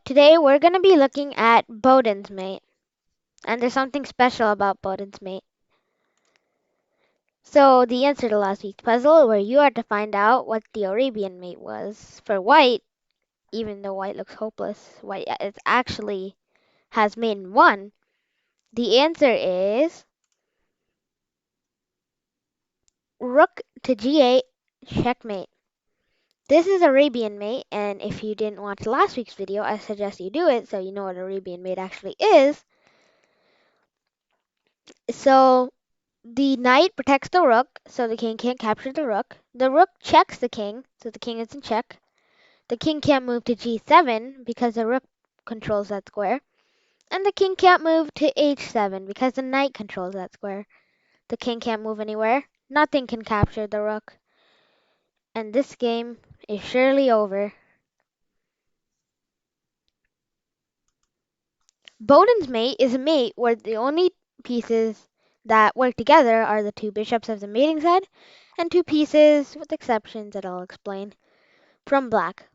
Today we're going to be looking at Boden's mate, and there's something special about Boden's mate. So the answer to last week's puzzle, where you are to find out what the Arabian mate was. For white, even though white looks hopeless, white it actually has mate in one. The answer is Rook to G8, checkmate. This is Arabian mate, and if you didn't watch last week's video, I suggest you do it so you know what Arabian mate actually is. So the knight protects the rook, so the king can't capture the rook. The rook checks the king, so the king is in check. The king can't move to g7 because the rook controls that square. And the king can't move to h7 because the knight controls that square. The king can't move anywhere. Nothing can capture the rook. And this game is surely over. Boden's mate is a mate where the only pieces that work together are the two bishops of the mating side and two pieces, with exceptions that I'll explain, from black,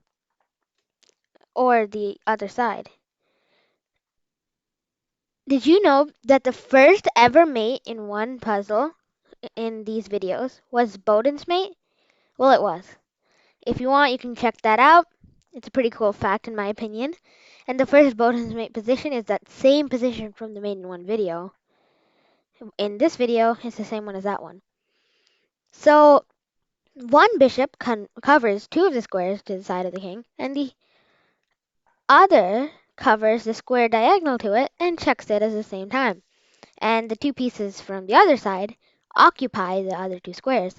or the other side. Did you know that the first ever mate in one puzzle in these videos was Boden's mate? Well, it was. If you want, you can check that out. It's a pretty cool fact, in my opinion. And the first Boden's mate position is that same position from the mate in one video. In this video, it's the same one as that one. So, one bishop covers two of the squares to the side of the king, and the other covers the square diagonal to it and checks it at the same time. And the two pieces from the other side occupy the other two squares.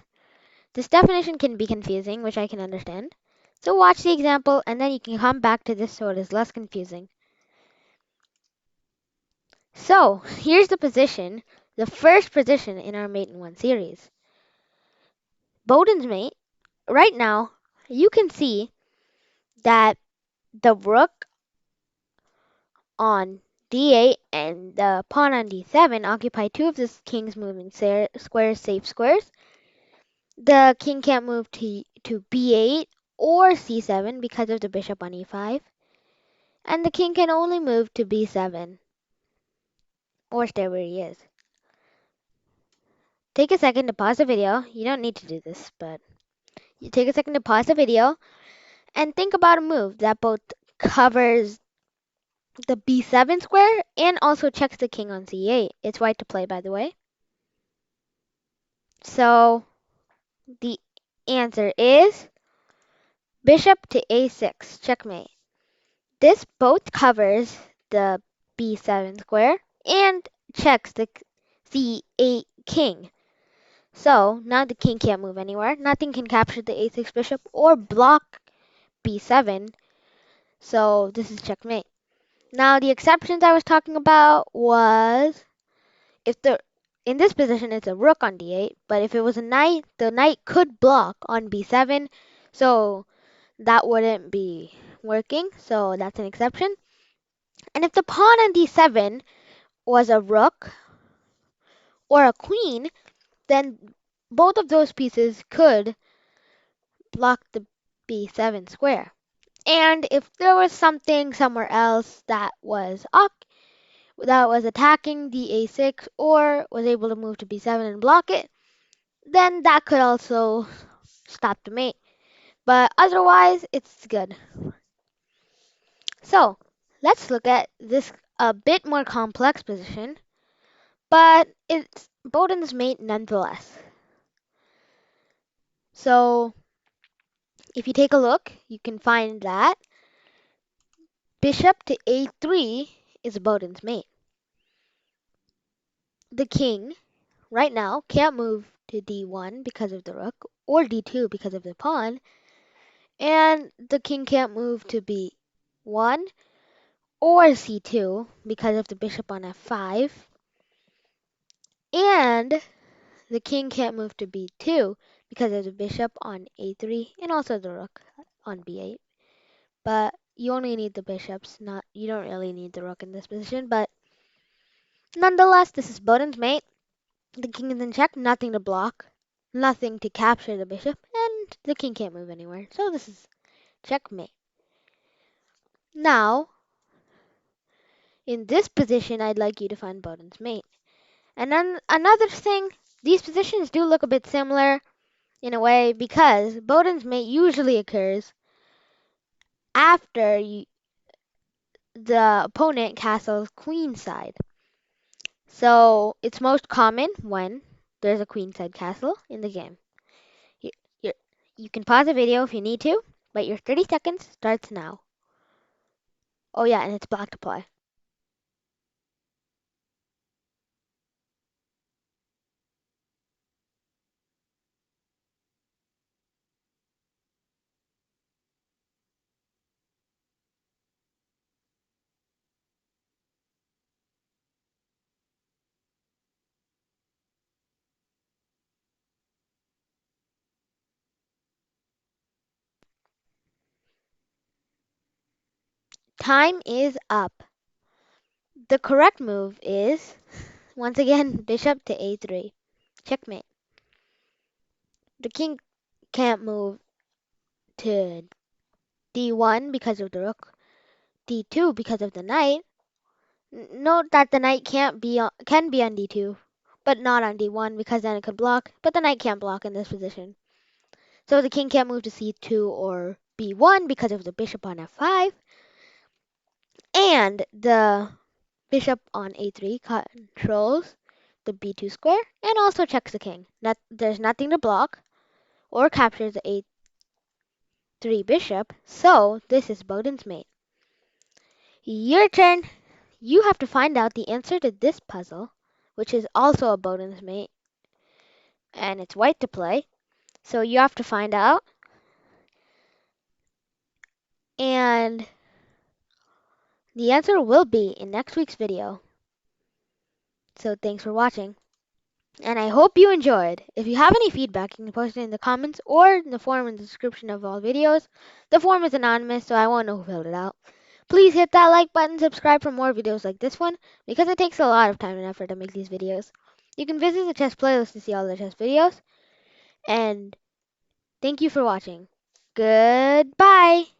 This definition can be confusing, which I can understand. So watch the example and then you can come back to this so it is less confusing. So here's the position, the first position in our mate in one series. Boden's mate, right now, you can see that the rook on d8 and the pawn on d7 occupy two of the king's moving squares, safe squares. The king can't move to b8 or c7 because of the bishop on e5. And the king can only move to b7 or stay where he is. Take a second to pause the video. You don't need to do this, but you take a second to pause the video and think about a move that both covers the b7 square and also checks the king on c8. It's white to play, by the way. So the answer is bishop to a6, checkmate. This both covers the b7 square and checks the c8 king. So now the king can't move anywhere. Nothing can capture the a6 bishop or block b7. So this is checkmate. Now the exceptions I was talking about was if in this position it's a rook on d8, but if it was a knight, the knight could block on b7. So that wouldn't be working. So that's an exception. And if the pawn on d7 was a rook or a queen, then both of those pieces could block the b7 square. And if there was something somewhere else that was attacking the a6 or was able to move to b7 and block it, then that could also stop the mate. But otherwise, it's good. So let's look at this a bit more complex position, but it's Boden's mate nonetheless. So if you take a look, you can find that bishop to a3 is Boden's mate. The king, right now, can't move to d1 because of the rook, or d2 because of the pawn, and the king can't move to b1 or c2 because of the bishop on f5, and the king can't move to b2 because of the bishop on a3 and also the rook on b8. But you only need the bishops, you don't really need the rook in this position, but nonetheless, this is Boden's mate. The king is in check, nothing to block, nothing to capture the bishop, and the king can't move anywhere. So this is checkmate. Now, In this position, I'd like you to find Boden's mate. And then another thing, these positions do look a bit similar in a way because Boden's mate usually occurs after the opponent castles queenside. So it's most common when there's a queenside castle in the game. You, you, you can pause the video if you need to, but your 30 seconds starts now. Oh yeah, and it's black to play. Time is up. The correct move is, once again, bishop to a3. Checkmate. The king can't move to d1 because of the rook, d2 because of the knight. Note that the knight can be on d2, but not on d1 because then it could block, but the knight can't block in this position. So the king can't move to c2 or b1 because of the bishop on f5, and the bishop on a3 controls the b2 square and also checks the king. There's nothing to block or capture the a3 bishop, so this is Boden's mate. Your turn. You have to find out the answer to this puzzle, which is also a Boden's mate, and it's white to play. So you have to find out, and the answer will be in next week's video. So thanks for watching, and I hope you enjoyed. If you have any feedback, you can post it in the comments or in the form in the description of all videos. The form is anonymous, so I won't know who filled it out. Please hit that like button, subscribe for more videos like this one, because it takes a lot of time and effort to make these videos. You can visit the chess playlist to see all the chess videos, and thank you for watching. Goodbye.